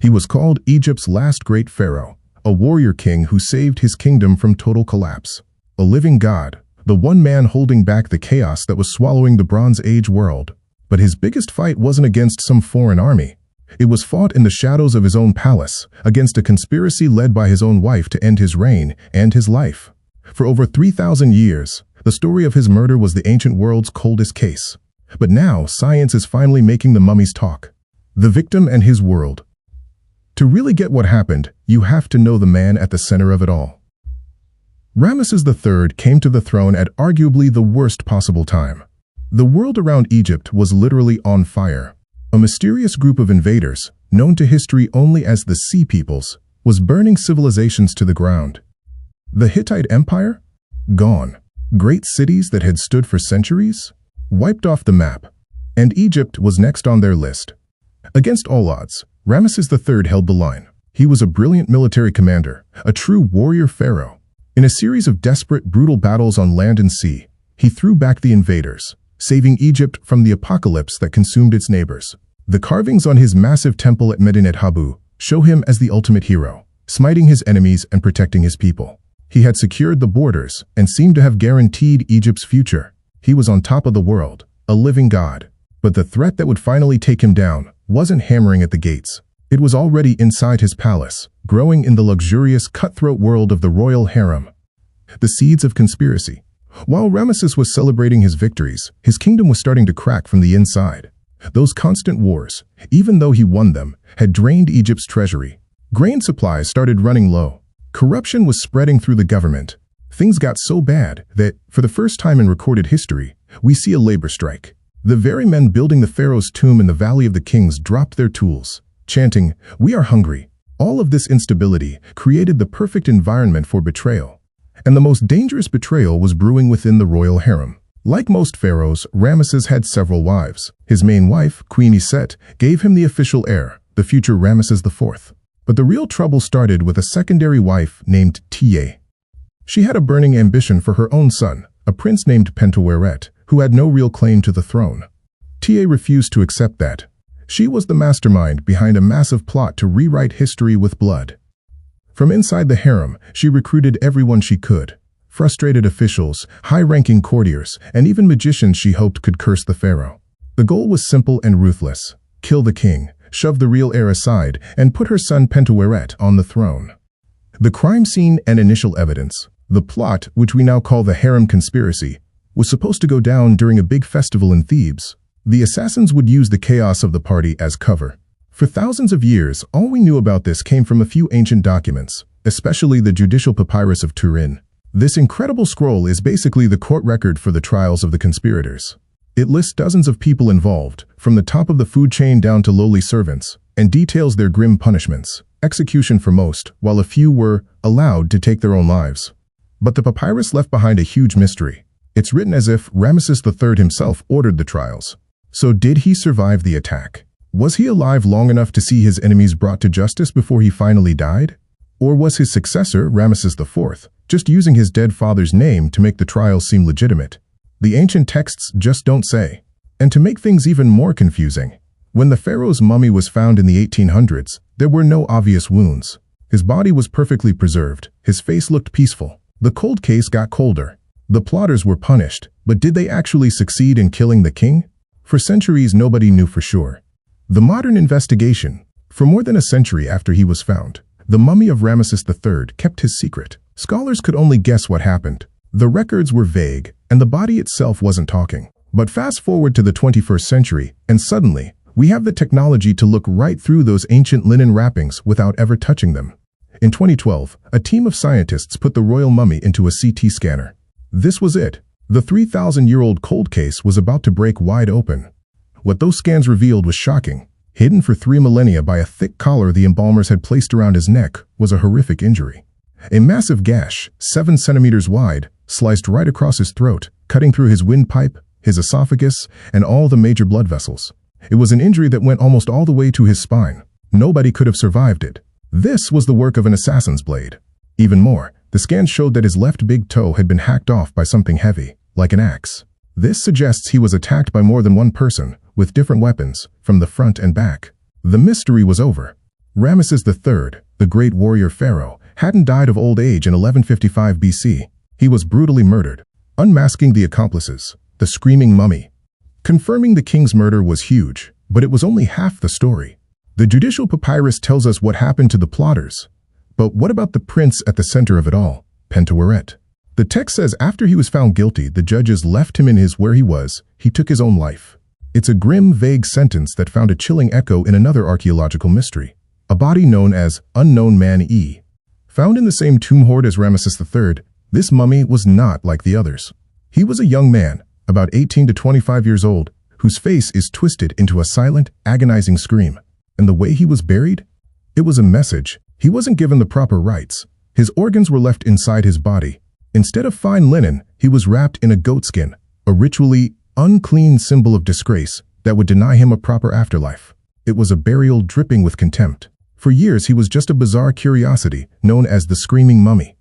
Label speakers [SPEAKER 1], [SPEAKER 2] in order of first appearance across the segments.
[SPEAKER 1] He was called Egypt's last great pharaoh, a warrior king who saved his kingdom from total collapse. A living god, the one man holding back the chaos that was swallowing the Bronze Age world. But his biggest fight wasn't against some foreign army. It was fought in the shadows of his own palace, against a conspiracy led by his own wife to end his reign and his life. For over 3,000 years, the story of his murder was the ancient world's coldest case. But now, science is finally making the mummies talk. The victim and his world. To really get what happened, you have to know the man at the center of it all. Ramesses III came to the throne at arguably the worst possible time. The world around Egypt was literally on fire. A mysterious group of invaders, known to history only as the Sea Peoples, was burning civilizations to the ground. The Hittite Empire? Gone. Great cities that had stood for centuries? Wiped off the map. And Egypt was next on their list. Against all odds, Ramesses III held the line. He was a brilliant military commander, a true warrior pharaoh. In a series of desperate, brutal battles on land and sea, he threw back the invaders, saving Egypt from the apocalypse that consumed its neighbors. The carvings on his massive temple at Medinet Habu show him as the ultimate hero, smiting his enemies and protecting his people. He had secured the borders and seemed to have guaranteed Egypt's future. He was on top of the world, a living god. But the threat that would finally take him down wasn't hammering at the gates. It was already inside his palace, growing in the luxurious, cutthroat world of the royal harem. The seeds of conspiracy. While Ramesses was celebrating his victories, his kingdom was starting to crack from the inside. Those constant wars, even though he won them, had drained Egypt's treasury. Grain supplies started running low. Corruption was spreading through the government. Things got so bad that, for the first time in recorded history, we see a labor strike. The very men building the pharaoh's tomb in the Valley of the Kings dropped their tools, chanting, "We are hungry." All of this instability created the perfect environment for betrayal. And the most dangerous betrayal was brewing within the royal harem. Like most pharaohs, Ramesses had several wives. His main wife, Queen Iset, gave him the official heir, the future Ramesses IV. But the real trouble started with a secondary wife named Tiye. She had a burning ambition for her own son, a prince named Pentaweret, who had no real claim to the throne. Tiye refused to accept that. She was the mastermind behind a massive plot to rewrite history with blood. From inside the harem, she recruited everyone she could. Frustrated officials, high-ranking courtiers, and even magicians she hoped could curse the pharaoh. The goal was simple and ruthless: kill the king, shove the real heir aside, and put her son Pentaweret on the throne. The crime scene and initial evidence. The plot, which we now call the Harem Conspiracy, was supposed to go down during a big festival in Thebes. The assassins would use the chaos of the party as cover. For thousands of years, all we knew about this came from a few ancient documents, especially the Judicial Papyrus of Turin. This incredible scroll is basically the court record for the trials of the conspirators. It lists dozens of people involved, from the top of the food chain down to lowly servants, and details their grim punishments. Execution for most, while a few were allowed to take their own lives. But the papyrus left behind a huge mystery. It's written as if Ramesses III himself ordered the trials. So did he survive the attack? Was he alive long enough to see his enemies brought to justice before he finally died? Or was his successor, Ramesses IV, just using his dead father's name to make the trials seem legitimate? The ancient texts just don't say. And to make things even more confusing, when the pharaoh's mummy was found in the 1800s, there were no obvious wounds. His body was perfectly preserved. His face looked peaceful. The cold case got colder. The plotters were punished, but did they actually succeed in killing the king? For centuries, nobody knew for sure. The modern investigation. For more than a century after he was found, the mummy of Ramesses III kept his secret. Scholars could only guess what happened. The records were vague, and the body itself wasn't talking. But fast forward to the 21st century, and suddenly, we have the technology to look right through those ancient linen wrappings without ever touching them. In 2012, a team of scientists put the royal mummy into a CT scanner. This was it. The 3,000-year-old cold case was about to break wide open. What those scans revealed was shocking. Hidden for 3 millennia by a thick collar the embalmers had placed around his neck was a horrific injury. A massive gash, 7 centimeters wide, sliced right across his throat, cutting through his windpipe, his esophagus, and all the major blood vessels. It was an injury that went almost all the way to his spine. Nobody could have survived it. This was the work of an assassin's blade. Even more, the scan showed that his left big toe had been hacked off by something heavy, like an axe. This suggests he was attacked by more than one person, with different weapons, from the front and back. The mystery was over. Ramesses III, the great warrior pharaoh, hadn't died of old age in 1155 BC. He was brutally murdered, unmasking the accomplices, the screaming mummy. Confirming the king's murder was huge, but it was only half the story. The Judicial Papyrus tells us what happened to the plotters. But what about the prince at the center of it all, Pentaweret? The text says after he was found guilty, the judges left him in his where he was. He took his own life. It's a grim, vague sentence that found a chilling echo in another archaeological mystery, a body known as Unknown Man E. Found in the same tomb hoard as Ramesses III, this mummy was not like the others. He was a young man, about 18 to 25 years old, whose face is twisted into a silent, agonizing scream. And the way he was buried? It was a message. He wasn't given the proper rites. His organs were left inside his body. Instead of fine linen, he was wrapped in a goatskin, a ritually unclean symbol of disgrace that would deny him a proper afterlife. It was a burial dripping with contempt. For years, he was just a bizarre curiosity known as the Screaming Mummy.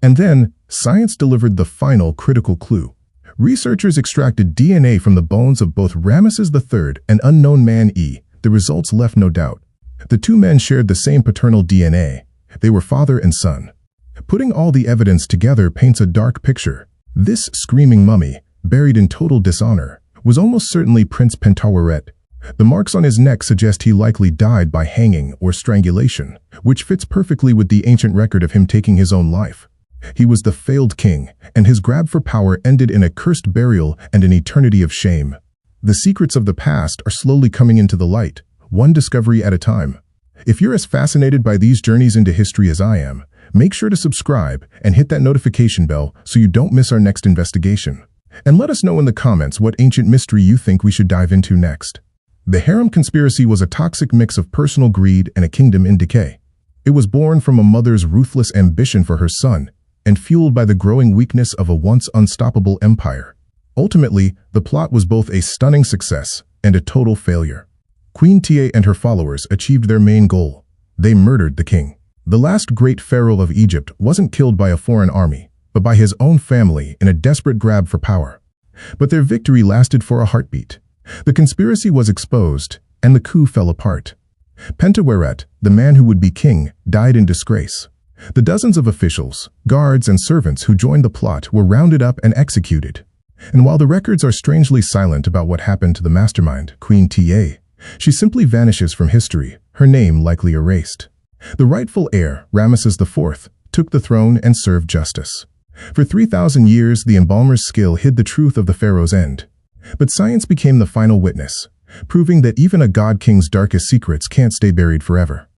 [SPEAKER 1] And then, science delivered the final critical clue. Researchers extracted DNA from the bones of both Ramesses III and Unknown Man E. The results left no doubt. The two men shared the same paternal DNA. They were father and son. Putting all the evidence together paints a dark picture. This screaming mummy, buried in total dishonor, was almost certainly Prince Pentaweret. The marks on his neck suggest he likely died by hanging or strangulation, which fits perfectly with the ancient record of him taking his own life. He was the failed king, and his grab for power ended in a cursed burial and an eternity of shame. The secrets of the past are slowly coming into the light, one discovery at a time. If you're as fascinated by these journeys into history as I am, make sure to subscribe and hit that notification bell so you don't miss our next investigation. And let us know in the comments what ancient mystery you think we should dive into next. The Harem Conspiracy was a toxic mix of personal greed and a kingdom in decay. It was born from a mother's ruthless ambition for her son and fueled by the growing weakness of a once unstoppable empire. Ultimately, the plot was both a stunning success and a total failure. Queen Tiye and her followers achieved their main goal. They murdered the king. The last great pharaoh of Egypt wasn't killed by a foreign army, but by his own family in a desperate grab for power. But their victory lasted for a heartbeat. The conspiracy was exposed, and the coup fell apart. Pentaweret, the man who would be king, died in disgrace. The dozens of officials, guards, and servants who joined the plot were rounded up and executed. And while the records are strangely silent about what happened to the mastermind, Queen Tiye, she simply vanishes from history, her name likely erased. The rightful heir, Ramesses IV, took the throne and served justice. For 3,000 years, the embalmer's skill hid the truth of the pharaoh's end. But science became the final witness, proving that even a god king's darkest secrets can't stay buried forever.